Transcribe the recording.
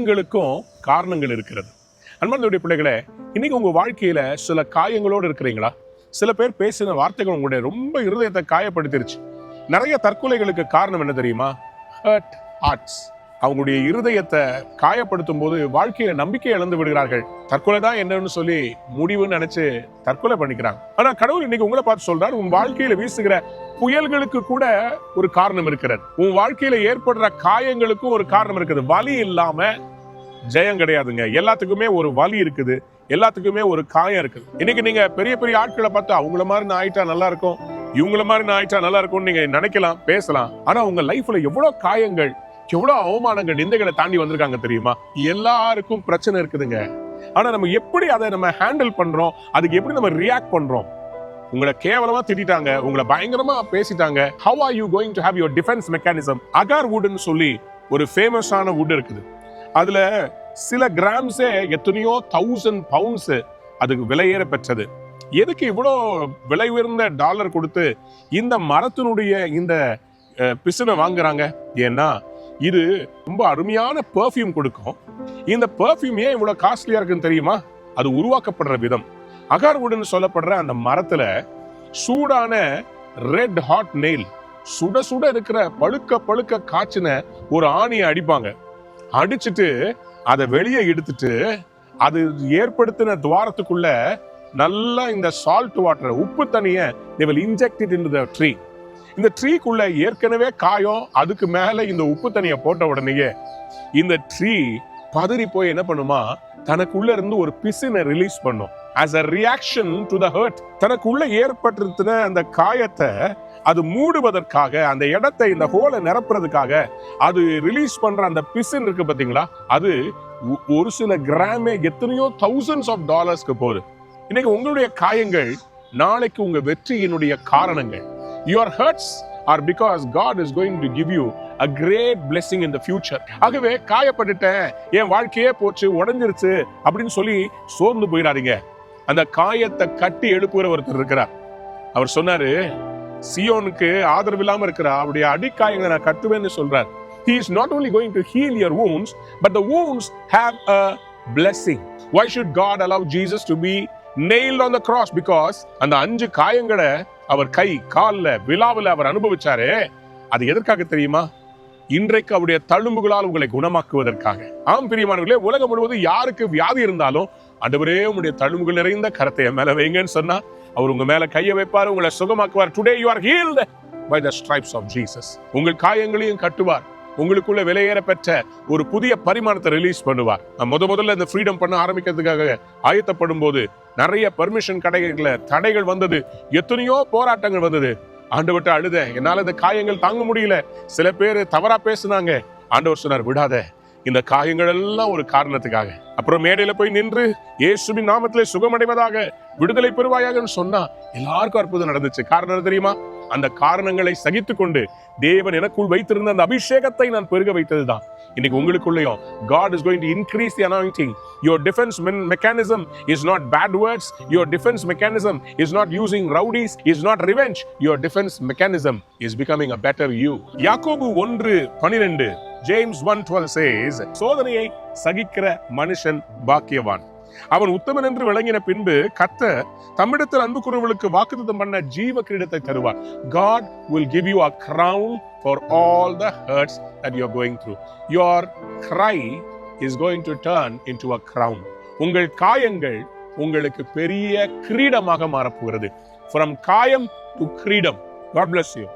காயங்களுக்கும் காரணங்கள் இருக்கிறது. அன்பார்ந்தவருடைய பிள்ளைகளே, இன்னைக்கு உங்க வாழ்க்கையில சில காயங்களோடு இருக்கிறீங்களா? சில பேர் பேசின வார்த்தைகள் உங்களுடைய ரொம்ப இருதயத்தை காயப்படுத்திருச்சு. நிறைய தற்கொலைகளுக்கு காரணம் என்ன தெரியுமா? Hurt hearts. அவங்களுடைய இருதயத்தை காயப்படுத்தும் போது வாழ்க்கையில நம்பிக்கை இழந்து விடுகிறார்கள். தற்கொலை தான் என்னன்னு சொல்லி முடிவுன்னு நினைச்சு தற்கொலை பண்ணிக்கிறாங்க. ஆனா கடவுள் இன்னைக்கு உங்களை பார்த்து சொல்றாரு, உன் வாழ்க்கையில வீசுகிற புயல்களுக்கு கூட ஒரு காரணம் இருக்கிறது. உன் வாழ்க்கையில ஏற்படுற காயங்களுக்கும் ஒரு காரணம் இருக்குது. வலி இல்லாம ஜெயம் கிடையாதுங்க. எல்லாத்துக்குமே ஒரு வலி இருக்குது, எல்லாத்துக்குமே ஒரு காயம் இருக்குது. இன்னைக்கு நீங்க பெரிய பெரிய ஆட்களை பார்த்து அவங்கள மாதிரி நான் ஆயிட்டா நல்லா இருக்கும், இவங்கள மாதிரி நான் ஆயிட்டா நல்லா இருக்கும்னு நீங்க நினைக்கலாம், பேசலாம். ஆனா உங்க லைஃப்ல எவ்வளவு காயங்கள், எவ்வளவு அவமானங்கள், நிந்தைகளை தாண்டி வந்திருக்காங்க தெரியுமா? எல்லாருக்கும் பிரச்சனை இருக்குதுங்க. ஆனா நம்ம எப்படி அதை நம்ம ஹேண்டில் பண்றோம், அதுக்கு எப்படி நம்ம ரியாக்ட் பண்றோம்? உங்களை கேவலமா திட்டாங்க, உங்களை பயங்கரமா பேசிட்டாங்க. How are you going to have your defense mechanism? அகார் வுட்னு சொல்லி ஒரு ஃபேமஸான வுட் இருக்குது. அதுல சில கிராம்ஸே எத்தனையோ 1000 பவுண்ட்ஸ் அதுக்கு விலையேற பெற்றது. எதுக்கு இவ்வளோ விலை உயர்ந்த டாலர் கொடுத்து இந்த மரத்தினுடைய இந்த பிசுனை வாங்குறாங்க? ஏன்னா இது ரொம்ப அருமையான பெர்ஃப்யூம் கொடுக்கும். இந்த பெர்ஃப்யூம் ஏன் இவ்வளவு காஸ்ட்லியா இருக்குன்னு தெரியுமா? அது உருவாக்கப்படுற விதம். அகார்வுட்னு சொல்லப்படுற அந்த மரத்துல சூடான ரெட் ஹாட் நெயில், சுட சுட இருக்கிற பழுக்க பழுக்க காய்ச்சின ஒரு ஆணியை அடிப்பாங்க. அடிச்சுட்டு அதை வெளியே எடுத்துட்டு அது ஏற்படுத்தின துவாரத்துக்குள்ள நல்லா இந்த சால்ட் வாட்டர், உப்பு தண்ணியை they will inject it into the tree. இந்த ட்ரீக்குள்ள ஏற்கனவே காயம், அதுக்கு மேல இந்த உப்பு தண்ணியை போட்ட உடனேயே இந்த ட்ரீ பதறி போய் என்ன பண்ணுமா, தனக்குள்ள இருந்து ஒரு பிசினை ரிலீஸ் பண்ணும். as a reaction to the hurt. தனக்குள்ள ஏற்பட்டிருந்த அந்த காயத்தை அது மூடுவதற்காக, அந்த இடத்தை, இந்த ஹோலை நிரப்புறதுக்காக அது ரிலீஸ் பண்ற அந்த பிசின் இருக்கு பாத்தீங்களா, அது ஒரு சில கிராமே எத்தனையோ thousands of dollarsக்கு போகுது. இன்னைக்கு உங்களுடைய காயங்கள் நாளைக்கு உங்க வெற்றியினுடைய காரணங்கள். Your hurts are because God is going to give you a great blessing in the future. ஆகவே காயப்பட்டுட்டேன், என் வாழ்க்கையே போச்சு, உடைஞ்சிருச்சு அப்படின்னு சொல்லி சோர்ந்து போயிடாதீங்க. அந்த காயத்தை கட்டி எழுப்புகிற ஒருத்தர் இருக்கிறார். அவர் சொன்னாரு, சியோனுக்கு ஆதரவு இல்லாம இருக்கிற அவருடைய அடிக்காயங்களை நான் கட்டுவேன்னு சொல்றார். He is not only going to heal your wounds, but the wounds have a blessing. Why should God allow Jesus to be nailed on the cross? Because அந்த 5 காயங்களை அவர் கை கால்ல விழாவில் அவர் அனுபவிச்சாரு. அது எதற்காக தெரியுமா? இன்றைக்கு அவருடைய தழும்புகளால் உங்களை குணமாக்குவதற்காக. ஆம் பிரியமானவர்களே, உலகம் முழுவதும் யாருக்கு வியாதி இருந்தாலும் ஆண்டவரே உங்களுடைய தழும்புகள் நிறைந்த கரத்தை மேல வைங்கன்னு சொன்னா அவர் உங்க மேல கையை வைப்பார், உங்களை சுகமாக்குவார். Today you are healed by the stripes of Jesus. உங்கள் காயங்களையும் கட்டுவார், உங்களுக்குள்ள விலையேற பெற்ற ஒரு புதிய பரிமாணத்தை ரிலீஸ் பண்ணுவார். முதல்ல இந்த ஃப்ரீடம் பண்ண ஆரம்பிக்கிறதுக்காக ஆயத்தப்படும் போது நிறைய பெர்மிஷன் தடைகள் வந்தது, எத்தனையோ போராட்டங்கள் வந்தது. ஆண்டவர்ட்ட அழுத, என்னால இந்த காயங்கள் தாங்க முடியல. சில பேர் தவறா பேசுனாங்க. ஆண்டவர் சொன்னார், விடாத, இந்த காயங்கள் எல்லாம் ஒரு காரணத்துக்காக. அப்புறம் மேடையில போய் நின்று இயேசுவின் நாமத்திலே சுகமடைவதாக, விடுதலை பெறுவாயாக சொன்னா எல்லாருக்கும் அற்புதம் நடந்துச்சு. காரணம் தெரியுமா? அந்த காரணங்களை சகித்து கொண்டு தேவன் எனக்குள் வைத்திருந்த அந்த அபிஷேகத்தை நான் பெருக வைத்ததுதான். இன்னைக்கு உங்களுக்குள்ளேயும் God is going to increase the anointing. Your defense mechanism is not bad words. Your defense mechanism is not using rowdies, is not revenge. Your defense mechanism is becoming a better you. யாக்கோபு 1:12, James 1:12 says, சோதனையை சகிக்கிற மனுஷன் பாக்கியவான், அவன் உத்தமன் என்று விளங்கின பின்பு கர்த்தர் தம்மிடத்தில் அன்பு கூறுவர்களுக்கு வாக்குத்தத்தம் பண்ண ஜீவ கிரீடத்தை தருவார். God will give you a crown for all the hurts that you are going through. Your cry is going to turn into a crown. உங்கள் காயங்கள் உங்களுக்கு பெரிய கிரீடமாக மாறப்போகிறது. From காயம் to freedom. God bless you.